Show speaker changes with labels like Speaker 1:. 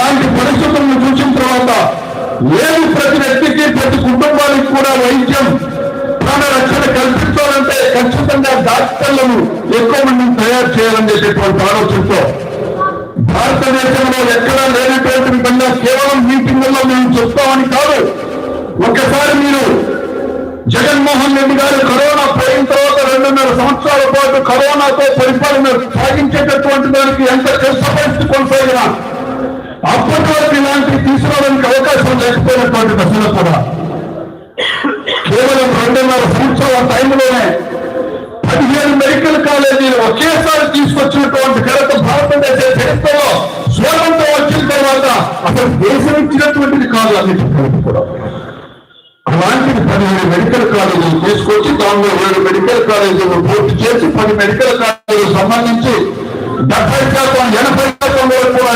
Speaker 1: అలాంటి పరిస్థితులను చూసిన తర్వాత లేదు ప్రతి వ్యక్తికి ప్రతి కుటుంబానికి కూడా వైద్యం ప్రాణ రక్షణ కల్పించాలంటే ఖచ్చితంగా డాక్టర్లను ఎక్కువ మందిని తయారు చేయాలనేటటువంటి ఆలోచనతో భారతదేశంలో ఎక్కడా లేనటువంటి విధంగా కేవలం మీటింగుల్లో మేము చెప్తామని కాదు, ఒక్కసారి మీరు జగన్మోహన్ రెడ్డి గారు కరోనా పోయిన తర్వాత 2.5 సంవత్సరాల పాటు కరోనాతో పరిపాలన సాగించేటటువంటి దానికి ఎంత కష్టపరిస్థితి కొనసాగినా అప్పటి వరకు ఇలాంటివి తీసుకోవడానికి అవకాశం లేకపోయినటువంటి దశలో కూడా కేవలం 2.5 సంవత్సరాల టైంలోనే 15 మెడికల్ కాలేజీలు ఒకేసారి తీసుకొచ్చినటువంటి ఘనత భారతదేశ చరిత్రలో స్వాతంత్రం వచ్చిన తర్వాత అసలు దేశం ఇచ్చినటువంటిది కాదు అన్నిటి కూడా. అలాంటిది 15 మెడికల్ కాలేజీలు తీసుకొచ్చి దానిలో 7 మెడికల్ కాలేజీలు పూర్తి చేసి 10 మెడికల్ కాలేజీలకు సంబంధించి 70% 80% వరకు కూడా